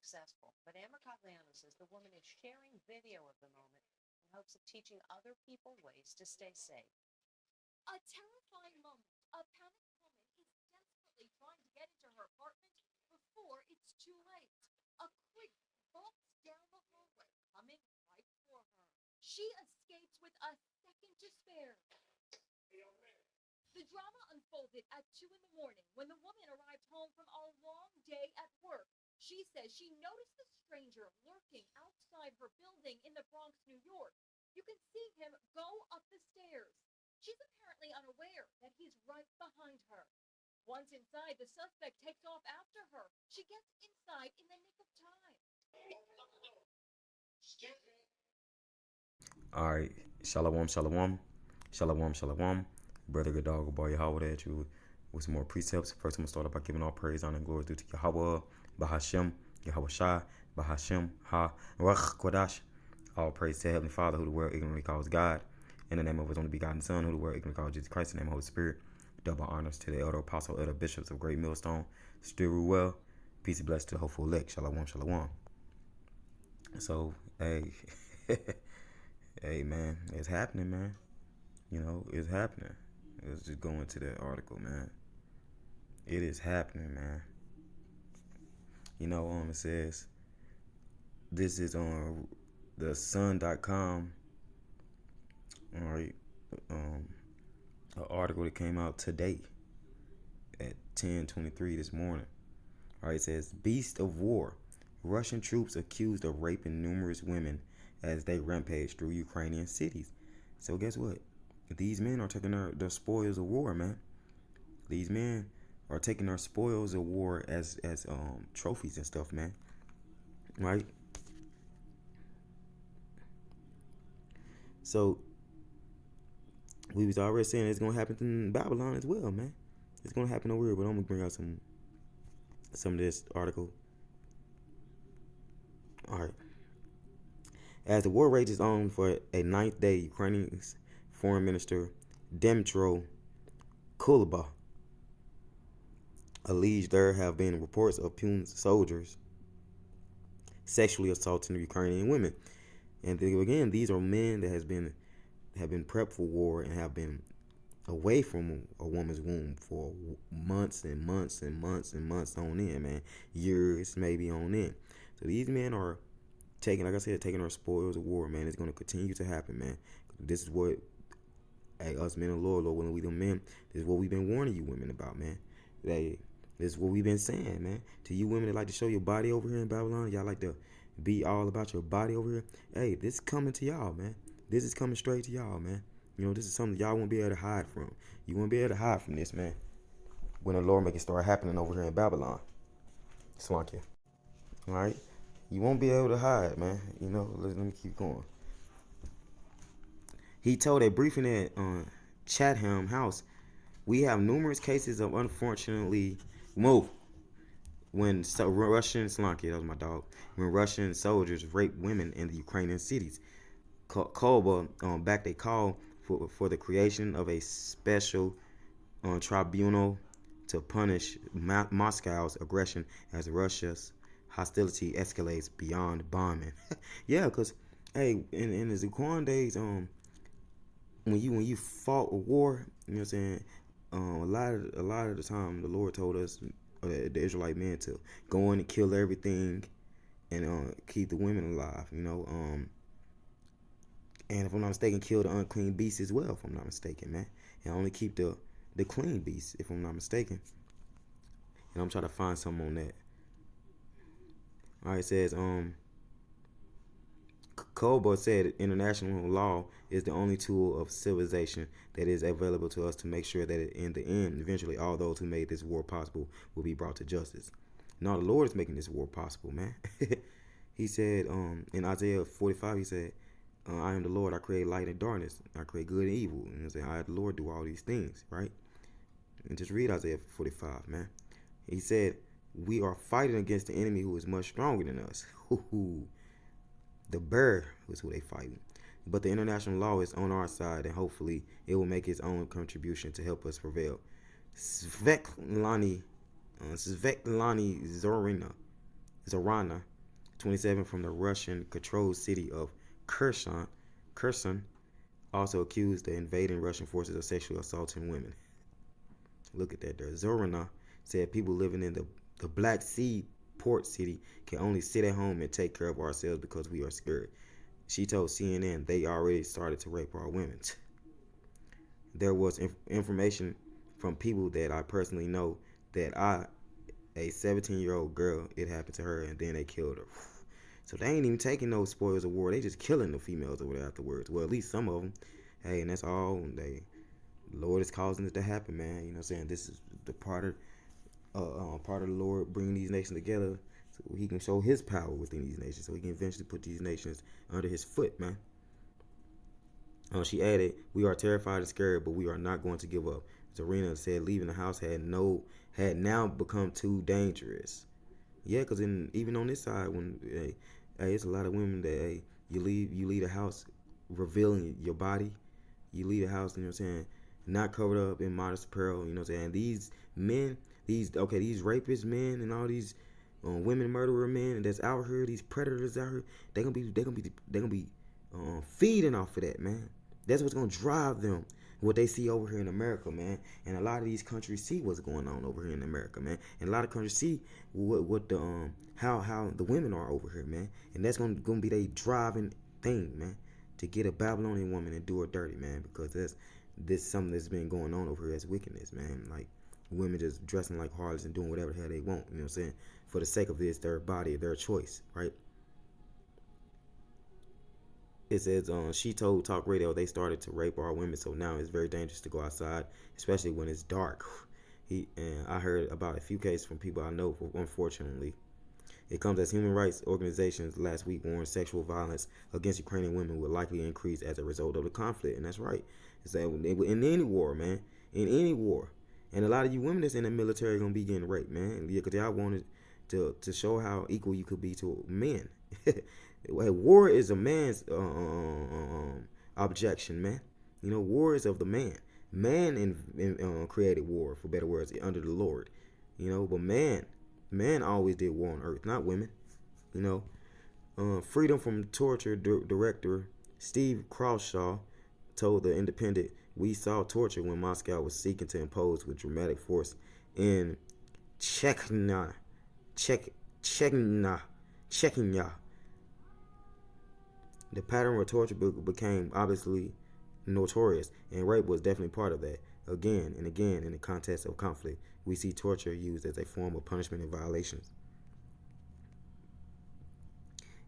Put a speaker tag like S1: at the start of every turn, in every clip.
S1: successful, but Amber Cagliano says the woman is sharing video of the moment in hopes of teaching other people ways to stay safe. A terrifying moment. A panicked woman is desperately trying to get into her apartment before it's too late. A creep bolts down the hallway, coming right for her. She escapes with a second to spare. The drama unfolded at 2 in the morning when the woman arrived home from a long day at work. She says she noticed the stranger lurking outside her building in the Bronx, New York. You can see him go up the stairs. She's apparently unaware that he's right behind her. Once inside, the suspect takes off after her. She gets inside in the nick of time.
S2: All right, shalom, shalom, shalom, shalom. Brother Gadal, boy Yahweh, at you with some more precepts. First, I'm gonna start off by giving all praise, honor, and glory due to Yahweh, Bahashem, Yahweh Shai, Bahashem, Ha, Rach, Kodash. All praise to Heavenly Father, who the world ignorantly calls God. In the name of His only begotten Son, who the world ignorantly calls Jesus Christ. In the name of the Holy Spirit. Double honors to the elder apostle, elder bishops of Great Millstone. Still rule well. Peace and blessings to the hopeful elect. Shalom, shalom. So, hey. Hey man, it's happening, man. You know, it's happening. Let's just go into that article, man. It is happening, man. You know, it says this is on the sun.com. All right, an article that came out today at 10:23 this morning. All right, it says Beast of War. Russian troops accused of raping numerous women as they rampage through Ukrainian cities. So guess what? These men are taking their spoils of war, man. These men are taking their spoils of war as trophies and stuff, man. Right? So we was already saying it's gonna happen in Babylon as well, man. It's gonna happen over here, but I'm gonna bring out some of this article. All right. As the war rages on for a ninth day, Ukraine's Foreign Minister Dmytro Kuleba alleged there have been reports of Putin's soldiers sexually assaulting Ukrainian women. And again, these are men that have been prepped for war and have been away from a woman's womb for months and months and months and months on end, man. Years maybe on end. So these men are taking, like I said, taking our spoils of war, man. It's going to continue to happen, man. This is what, hey, us men of Lord, willing, we the men, this is what we've been warning you women about, man. This is what we've been saying, man. To you women that like to show your body over here in Babylon, y'all like to be all about your body over here. Hey, this is coming to y'all, man. This is coming straight to y'all, man. You know, this is something y'all won't be able to hide from. You won't be able to hide from this, man. When the Lord make it start happening over here in Babylon. Swanky. All right? You won't be able to hide, man. You know, let me keep going. He told a briefing at Chatham House, we have numerous cases of unfortunately when Russian Slanky, that was my dog, when Russian soldiers rape women in the Ukrainian cities. Kolba backed a call for the creation of a special tribunal to punish Moscow's aggression as Russia's hostility escalates beyond bombing. Yeah, because hey, in the Zuquan days, when you fought a war, you know what I'm saying, a lot of the time the Lord told us, the Israelite men, to go in and kill everything and keep the women alive, you know. And if I'm not mistaken, kill the unclean beasts as well, if I'm not mistaken, man. And only keep the clean beasts, if I'm not mistaken. And I'm trying to find something on that. All right, it says, Kobo said international law is the only tool of civilization that is available to us to make sure that in the end, eventually, all those who made this war possible will be brought to justice. No, the Lord is making this war possible, man. He said in Isaiah 45, he said, I am the Lord, I create light and darkness. I create good and evil. And I say, I, the Lord, do all these things, right? And just read Isaiah 45, man. He said, we are fighting against the enemy who is much stronger than us. The bear is who they fighting. But the international law is on our side, and hopefully it will make its own contribution to help us prevail. Svetlana Zorina, 27 from the Russian-controlled city of Kherson also accused the invading Russian forces of sexually assaulting women. Look at that there. Zorina said people living in the Black Sea port city can only sit at home and take care of ourselves because we are scared. She told CNN they already started to rape our women. There was information from people that I personally know that a 17-year-old girl, it happened to her and then they killed her. So they ain't even taking no spoils of war. They just killing the females over there afterwards. Well, at least some of them. Hey, and that's all. The Lord is causing it to happen, man. You know what I'm saying? This is the part of the Lord bringing these nations together so he can show his power within these nations. So he can eventually put these nations under his foot, man. She added, "We are terrified and scared, but we are not going to give up." Zarina said leaving the house had now become too dangerous. Yeah, because even on this side, when hey, it's a lot of women that you leave the house revealing your body. You leave the house, you know what I'm saying, not covered up in modest apparel, you know what I'm saying. And these men, these rapist men and all these women murderer men that's out here, these predators out here, they gonna be feeding off of that, man. That's what's gonna drive them. What they see over here in America, man, and a lot of these countries see what's going on over here in America, man, and a lot of countries see what the how the women are over here, man, and that's gonna be their driving thing, man, to get a Babylonian woman and do her dirty, man, because this something that's been going on over here as wickedness, man, like women just dressing like harlots and doing whatever the hell they want, you know what I'm saying, for the sake of this, their body, their choice, right? It says she told Talk Radio they started to rape our women, so now it's very dangerous to go outside, especially when it's dark. I heard about a few cases from people I know, unfortunately. It comes as human rights organizations last week warned sexual violence against Ukrainian women will likely increase as a result of the conflict, and that's right. It's that in any war, man, in any war, and a lot of you women that's in the military are gonna be getting raped, man, because y'all wanted to show how equal you could be to men. War is a man's objection, man. You know, war is of the man. Man created war, for better words, under the Lord. You know, but man always did war on earth, not women. You know, Freedom from Torture director Steve Crawshaw told The Independent, "We saw torture when Moscow was seeking to impose with dramatic force in Chechnya. The pattern of torture became obviously notorious, and rape was definitely part of that. Again and again, in the context of conflict, we see torture used as a form of punishment and violations.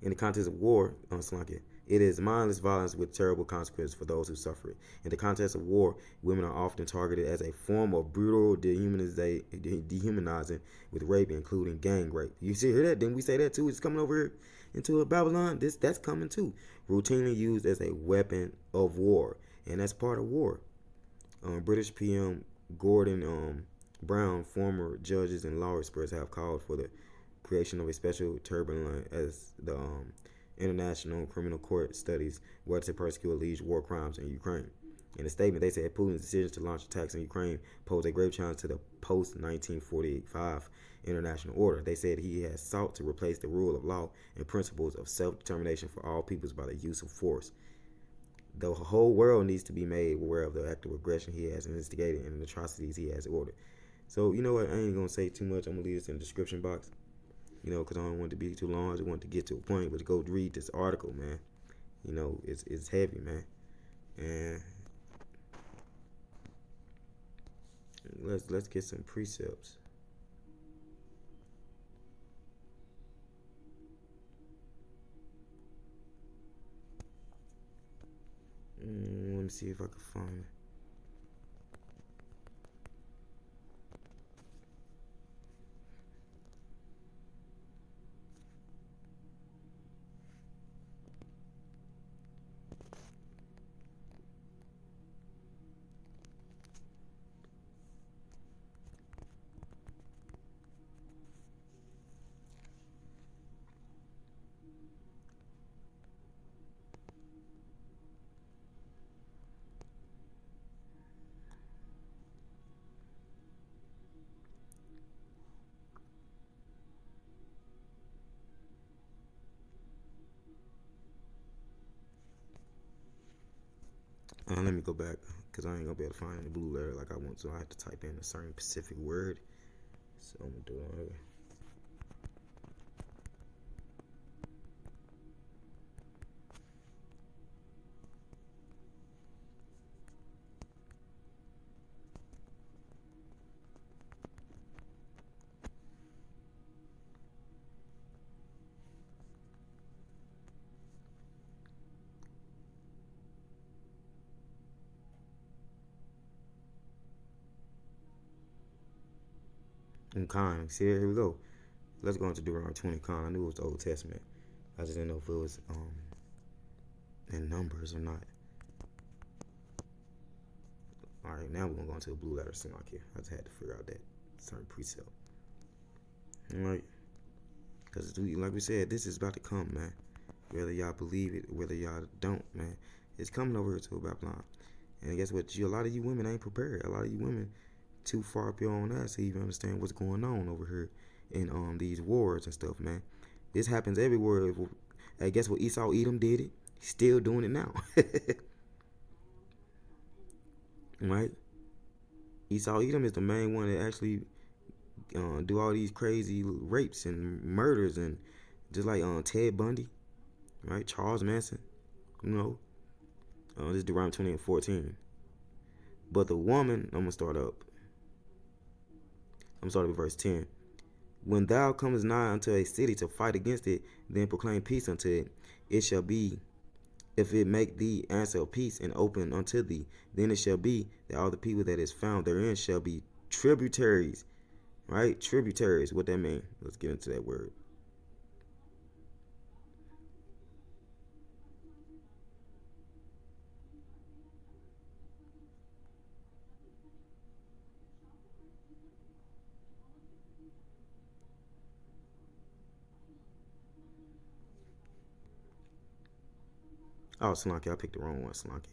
S2: In the context of war, it is mindless violence with terrible consequences for those who suffer it. In the context of war, women are often targeted as a form of brutal dehumanizing with rape, including gang rape. You see, hear that? Didn't we say that too? It's coming over here into Babylon. That's coming too. Routinely used as a weapon of war, and that's part of war. British PM Gordon Brown, former judges and law experts have called for the creation of a special tribunal as the International Criminal Court studies whether to prosecute alleged war crimes in Ukraine. In a statement, they said Putin's decision to launch attacks in Ukraine posed a grave challenge to the post-1945 international order. They said he has sought to replace the rule of law and principles of self-determination for all peoples by the use of force. The whole world needs to be made aware of the act of aggression he has instigated and the atrocities he has ordered. So, you know what? I ain't going to say too much. I'm going to leave this in the description box. You know, because I don't want it to be too long. I just want to get to a point, but to go read this article, man. You know, it's heavy, man. And let's get some precepts. Let me see if I can find it. Let me go back, because I ain't going to be able to find the blue letter like I want to. I have to type in a certain specific word. So I'm going to do it on here. Con. See, here we go. Let's go into Deuteronomy 20. Con. I knew it was the Old Testament. I just didn't know if it was in Numbers or not. All right, now we're going to go into the blue letter Salakia. I just had to figure out that certain precept. All right. Because, like we said, this is about to come, man. Whether y'all believe it, whether y'all don't, man. It's coming over here to Babylon. And guess what? A lot of you women ain't prepared. A lot of you women too far up your own ass to even understand what's going on over here in these wars and stuff, man. This happens everywhere. I guess what Esau Edom did it. He's still doing it now. Right? Esau Edom is the main one that actually do all these crazy rapes and murders, and just like Ted Bundy, right? Charles Manson, you know. This is Deuteronomy 20 and 14. But the woman, I'm gonna start up with verse 10. When thou comest nigh unto a city to fight against it, then proclaim peace unto it. It shall be, if it make thee answer of peace and open unto thee, then it shall be that all the people that is found therein shall be tributaries. Right? Tributaries. What that mean? Let's get into that word. Oh, Salaki, I picked the wrong one, Salaki.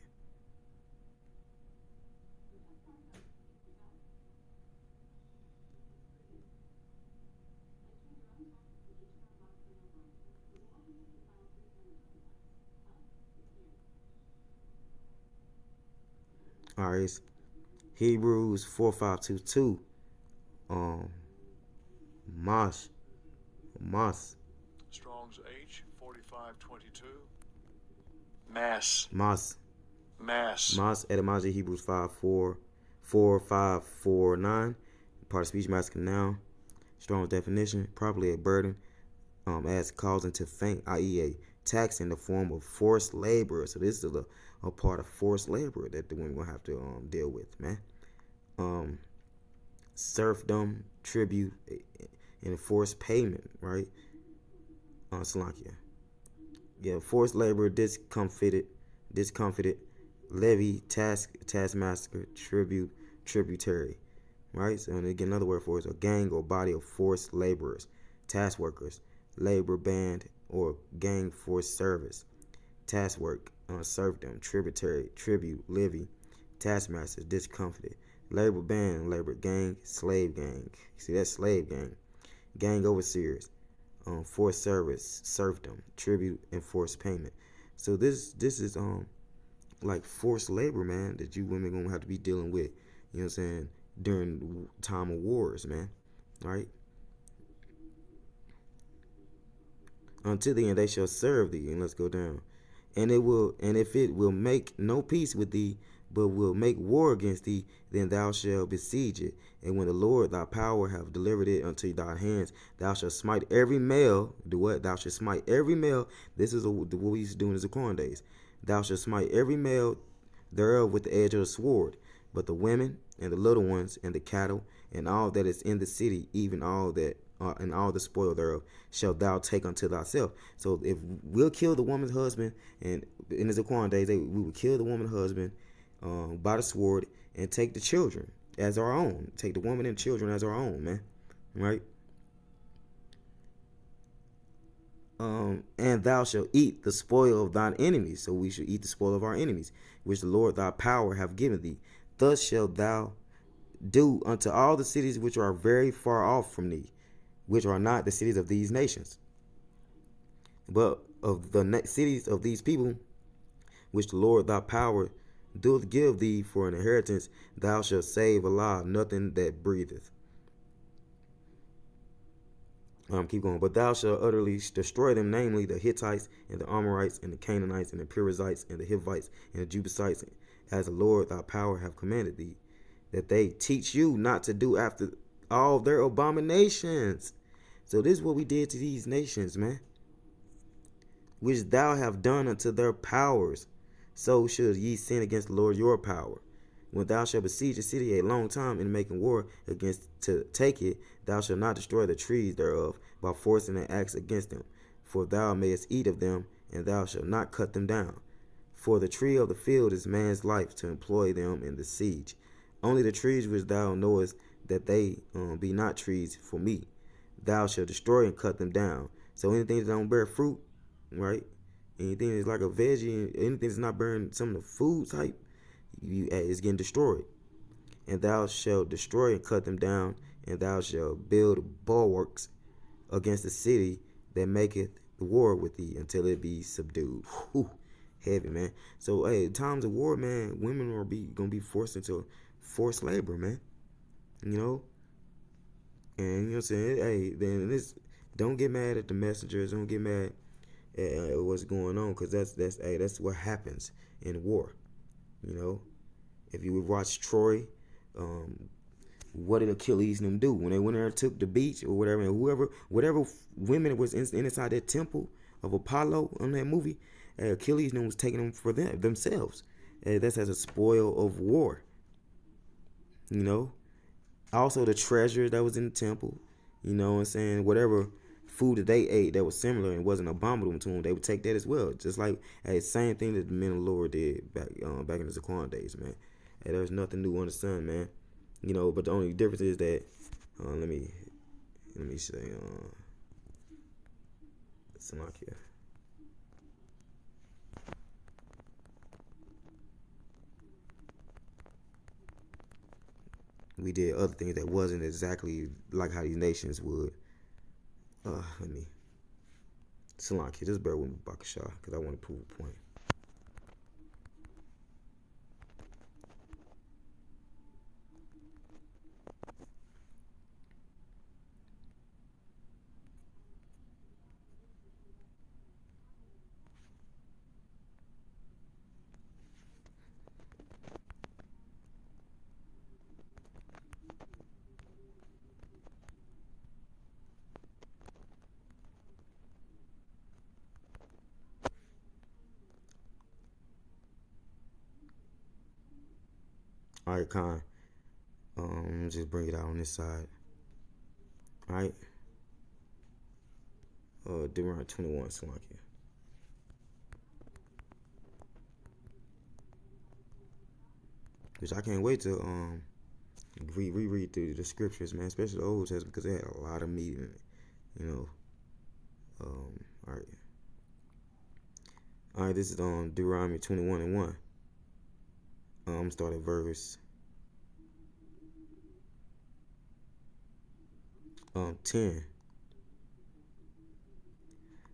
S2: All right, it's Hebrews 4:5-2. Mas.
S3: Strong's H 4522. Mass.
S2: Etymology Hebrews 5:4-5-4-9. Part of speech, masculine noun. Strong's definition: properly a burden, as causing to faint, i.e., a tax in the form of forced labor. So this is a part of forced labor that the women gonna have to deal with, man. Serfdom, tribute, and forced payment, right? Salakia. Yeah, forced labor, discomfited, levy, taskmaster, tribute, tributary, right? So, and again, another word for it is a gang or body of forced laborers, task workers, labor band or gang forced service, task work, serfdom, tributary, tribute, levy, taskmasters, discomfited, labor band, labor gang, slave gang. See, that's slave gang overseers. Forced service, serfdom, tribute, and forced payment. So this is like forced labor, man, that you women gonna have to be dealing with. You know what I'm saying? During time of wars, man. Right? Until the end they shall serve thee. And let's go down. And if it will make no peace with thee, but will make war against thee, then thou shalt besiege it. And when the Lord thy power have delivered it unto thy hands, thou shalt smite every male. Do what? Thou shalt smite every male. This is what we used to do in the Zakoran days. Thou shalt smite every male thereof with the edge of the sword. But the women and the little ones and the cattle and all that is in the city, even all that and all the spoil thereof, shalt thou take unto thyself. So if we'll kill the woman's husband, and in the Zakoran days, we would kill the woman's husband by the sword and take the children as our own. Take the woman and children as our own, man. Right? And thou shalt eat the spoil of thine enemies. So we should eat the spoil of our enemies, which the Lord thy power have given thee. Thus shalt thou do unto all the cities which are very far off from thee, which are not the cities of these nations, but of the cities of these people, which the Lord thy power doth give thee for an inheritance, thou shalt save alive nothing that breatheth. Keep going. But thou shalt utterly destroy them, namely the Hittites and the Amorites and the Canaanites and the Perizzites and the Hivites and the Jebusites, as the Lord thy power have commanded thee, that they teach you not to do after all their abominations. So this is what we did to these nations, man, which thou have done unto their powers. So should ye sin against the Lord your power. When thou shalt besiege a city a long time in making war against to take it, thou shalt not destroy the trees thereof by forcing an axe against them. For thou mayest eat of them, and thou shalt not cut them down. For the tree of the field is man's life to employ them in the siege. Only the trees which thou knowest that they be not trees for meat, thou shalt destroy and cut them down. So anything that don't bear fruit, right? Anything that's like a veggie, anything that's not bearing some of the food type, is getting destroyed. And thou shalt destroy and cut them down, and thou shalt build bulwarks against the city that maketh war with thee until it be subdued. Whew, heavy, man. So, hey, times of war, man, women are gonna be forced into forced labor, man. You know, and you know what I'm saying. Hey, then this, don't get mad at the messengers. Don't get mad at what's going on, because that's what happens in war. You know, if you would watch Troy, what did Achilles and them do when they went there and took the beach or whatever? And whatever women was inside that temple of Apollo on that movie, Achilles and them was taking them for themselves. That's as a spoil of war. You know, also the treasure that was in the temple. You know what I'm saying? Whatever food that they ate that was similar and wasn't abominable to them, they would take that as well. Just like same thing that the men of the Lord did back in the Zaquan days, man. There's nothing new under the sun, man. You know, but the only difference is that let me say Salakia. We did other things that wasn't exactly like how these nations would. Let me Salakia, just bear with me, Bakasha, because I want to prove a point. All right, Khan. Just bring it out on this side. All right. Deuteronomy 21, Salakia. Which I can't wait to reread through the scriptures, man, especially the Old Testament, because they had a lot of meat in it. You know. All right. All right. This is Deuteronomy 21 and 1. I'm start at verse 10.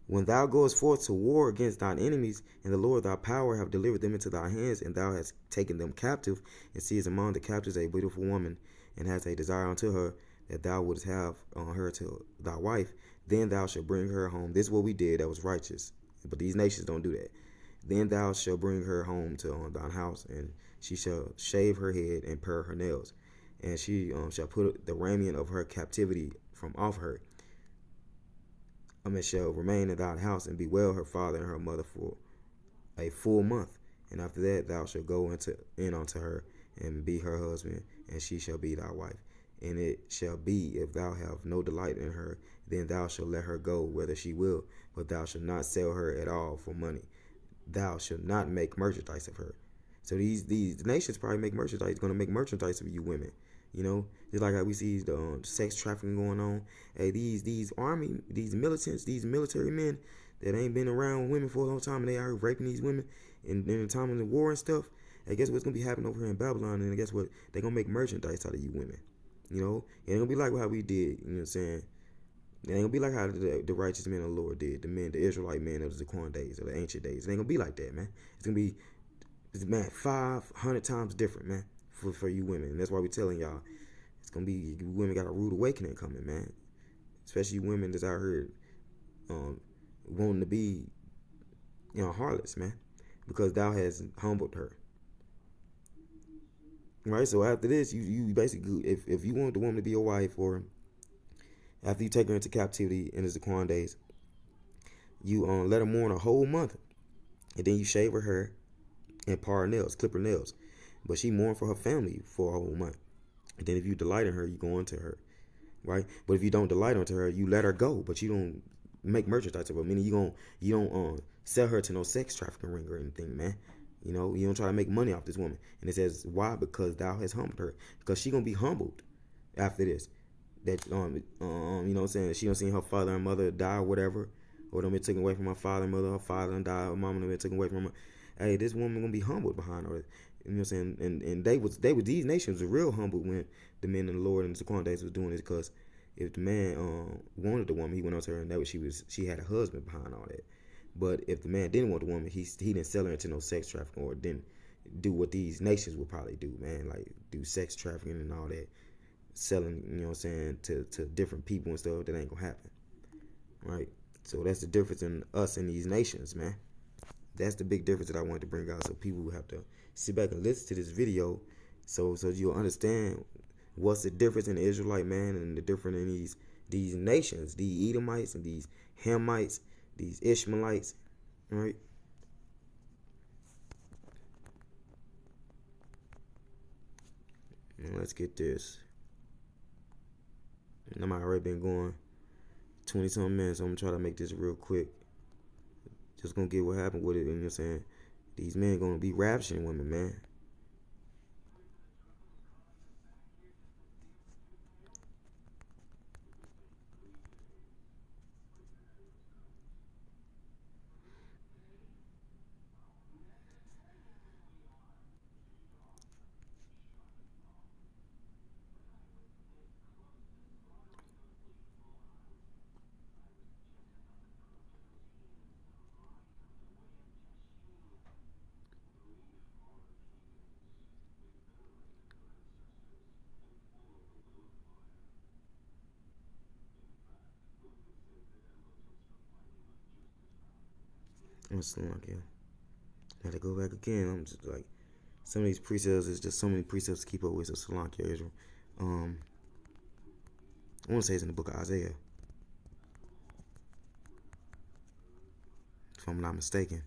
S2: When thou goest forth to war against thine enemies, and the Lord thy power have delivered them into thy hands, and thou hast taken them captive, and seest among the captives a beautiful woman, and hast a desire unto her, that thou wouldst have her to thy wife, then thou shalt bring her home. This is what we did that was righteous, but these nations don't do that. Then thou shalt bring her home to thine house, and she shall shave her head and pare her nails, and she shall put the raiment of her captivity from off her. Shall remain in thine house, and bewail her father and her mother for a full month. And after that thou shalt go in unto her, and be her husband, and she shall be thy wife. And it shall be, if thou have no delight in her, then thou shalt let her go whether she will, but thou shalt not sell her at all for money. Thou shalt not make merchandise of her. So these nations probably make merchandise, going to make merchandise of you women. You know, just like how we see the sex trafficking going on. Hey, these militants, these military men that ain't been around women for a long time, and they are raping these women in the time of the war and stuff. And guess what's gonna be happening over here in Babylon? And guess what? They're gonna make merchandise out of you women. You know, it ain't gonna be like how we did. You know what I'm saying? It ain't gonna be like how the righteous men of the Lord did, the Israelite men of the Zaquan days, or the ancient days. It ain't gonna be like that, man. It's gonna be It's, man, 500 times different, man, for you women. And that's why we're telling y'all, it's gonna be, you women got a rude awakening coming, man. Especially you women that's out here wanting to be, harlots, man, because thou has humbled her. Right, so after this, you basically, if you want the woman to be your wife, or after you take her into captivity in the Zaquan days, you let her mourn a whole month, and then you shave her hair and par her nails, clip her nails. But she mourned for her family for a whole month. And then if you delight in her, you go into her, right? But if you don't delight into her, you let her go, but you don't make merchandise of her. Meaning you don't sell her to no sex trafficking ring or anything, man. You don't try to make money off this woman. And it says, why? Because thou hast humbled her. Because she gonna be humbled after this. That you know what I'm saying? She don't see her father and mother die or whatever, or them been taken away from her father and mother. Her father and died. Her mama been taken away from her. Hey, this woman gonna be humbled behind her. You know what I'm saying? And they was these nations were real humble when the men of the Lord and the Zaquan days was doing this, because if the man wanted the woman, he went on to her, and that was she had a husband behind all that. But if the man didn't want the woman, he didn't sell her into no sex trafficking, or didn't do what these nations would probably do, man, like do sex trafficking and all that, selling, you know what I'm saying, to different people and stuff. That ain't gonna happen, right? So that's the difference in us and these nations, man. That's the big difference that I wanted to bring out, so people have to sit back and listen to this video, so you'll understand what's the difference in the Israelite man and the difference in these nations, the Edomites and these Hamites, these Ishmaelites, right? And let's get this. And I'm already been going 20-something minutes, so I'm gonna try to make this real quick. Just gonna get what happened with it, and you know what I'm saying? These men gonna be ravishing women, man. Let's look here. Gotta go back again. I'm just like, some of these precepts is just so many precepts to keep up with. So Salakia Israel. I want to say it's in the book of Isaiah, if I'm not mistaken.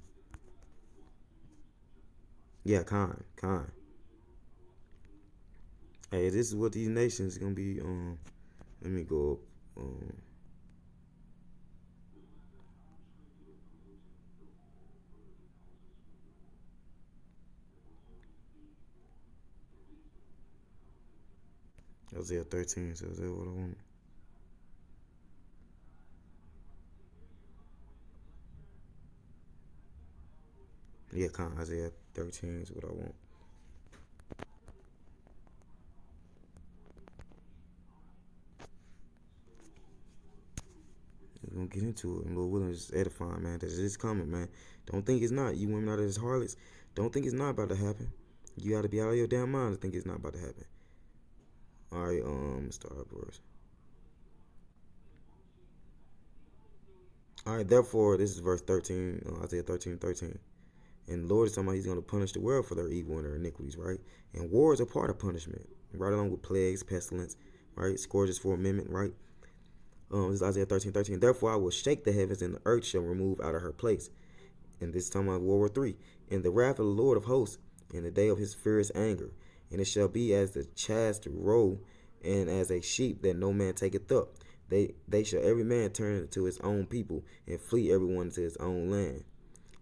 S2: Yeah, Khan. Hey, this is what these nations gonna be. Let me go up. Isaiah 13, so is that what I want? Yeah, Isaiah 13 is what I want. We're gonna get into it, and Lord willing, is edifying, man. That it's coming, man. Don't think it's not. You women out of this harlots, don't think it's not about to happen. You gotta be out of your damn mind to think it's not about to happen. Alright, start up verse. Alright, therefore, this is verse 13, Isaiah 13:13. And the Lord is talking about he's going to punish the world for their evil and their iniquities, right? And war is a part of punishment, right along with plagues, pestilence, right? Scourges for amendment, right? This is Isaiah 13:13. Therefore, I will shake the heavens, and the earth shall remove out of her place. And this is talking about World War III. In the wrath of the Lord of hosts, in the day of his furious anger. And it shall be as the chaste roe, and as a sheep that no man taketh up. They shall every man turn to his own people, and flee everyone to his own land.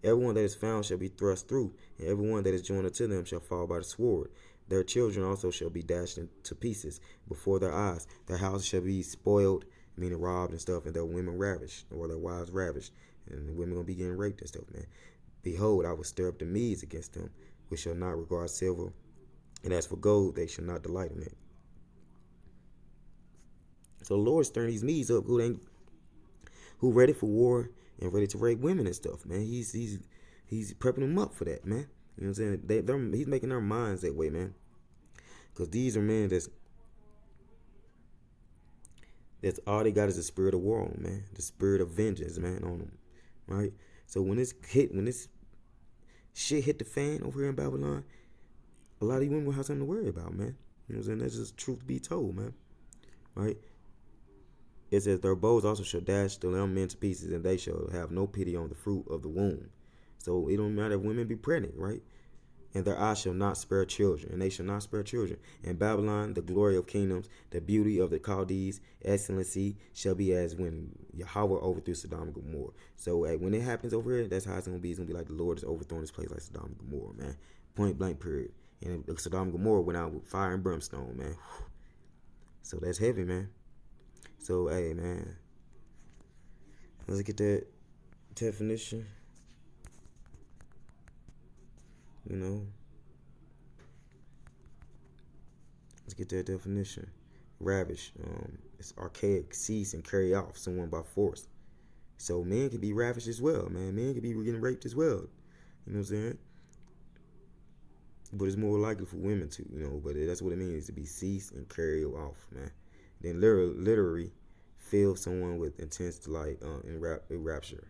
S2: Everyone that is found shall be thrust through, and everyone that is joined unto them shall fall by the sword. Their children also shall be dashed into pieces before their eyes. Their houses shall be spoiled, meaning robbed and stuff, and their women ravished, or their wives ravished, and the women gonna be getting raped and stuff, man. Behold, I will stir up the Medes against them, which shall not regard silver, and as for gold, they shall not delight in it. So the Lord's stirring these Medes up, who ready for war and ready to rape women and stuff, man. He's prepping them up for that, man. You know what I'm saying? He's making their minds that way, man. Because these are men that's all they got is the spirit of war on them, man. The spirit of vengeance, man, on them, right? So when this shit hit the fan over here in Babylon, a lot of you women will have something to worry about, man. You know what I'm saying? That's just truth be told, man. Right? It says their bows also shall dash the young men to pieces, and they shall have no pity on the fruit of the womb. So it don't matter if women be pregnant, right? And their eyes shall not spare children, and they shall not spare children. In Babylon, the glory of kingdoms, the beauty of the Chaldees, excellency shall be as when Yahweh overthrew Sodom and Gomorrah. So when it happens over here, that's how it's gonna be. It's gonna be like the Lord is overthrowing this place like Sodom and Gomorrah, man. Point blank, period. And Sodom and Gomorrah went out with fire and brimstone, man. So that's heavy, man. So hey, man, let's get that definition. You know, let's get that definition. Ravish, it's archaic, seize and carry off someone by force. So men can be ravished as well, man. Men can be getting raped as well. You know what I'm saying? But it's more likely for women to, you know. But that's what it means to be seized and carry off, man. Then literally fill someone with intense delight in rapture.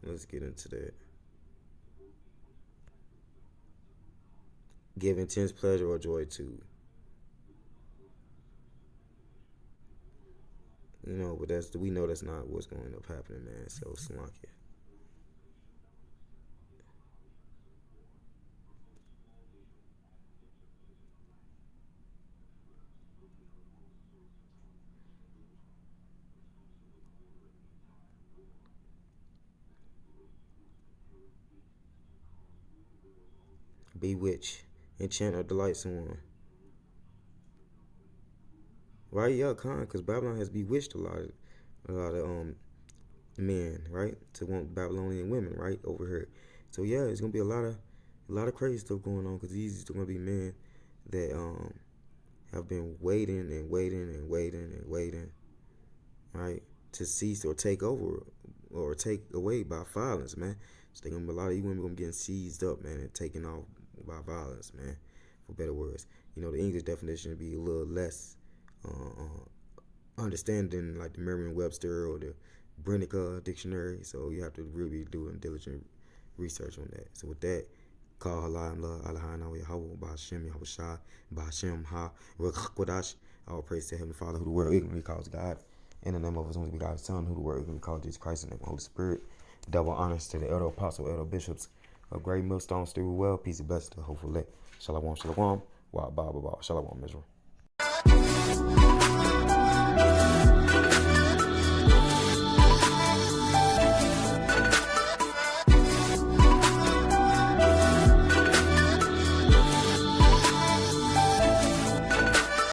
S2: Let's get into that. Give intense pleasure or joy to. You know, but we know that's not what's going to end up happening, man. So Slovakia. Bewitch, enchant or delight someone. Right, yeah, because Babylon has bewitched a lot of men, right, to want Babylonian women, right, over here. So yeah, it's gonna be a lot of crazy stuff going on, because these are gonna be men that have been waiting, right, to cease or take over or take away by violence, man. So they're gonna be a lot of you women gonna be getting seized up, man, and taken off by violence, man. For better words, you know, the English definition would be a little less understanding, like the Merriam-Webster or the Brennica dictionary. So you have to really do diligent research on that. So with that, call Allah and love Allah and Yahweh Ba'ashem Yahweh Shah Ba'ashem Ha Rakwadash. All praise to Heavenly Father, who the world ignorantly calls God. In the name of His only begotten Son, who the world ignorantly calls Jesus Christ. In the name of the Holy Spirit. Double honors to the elder apostle, elder bishops of Great Millstone, still well. Peace and blessings to hopefully. Shalom, shalom. Wa ba ba ba. Shalom, Israel.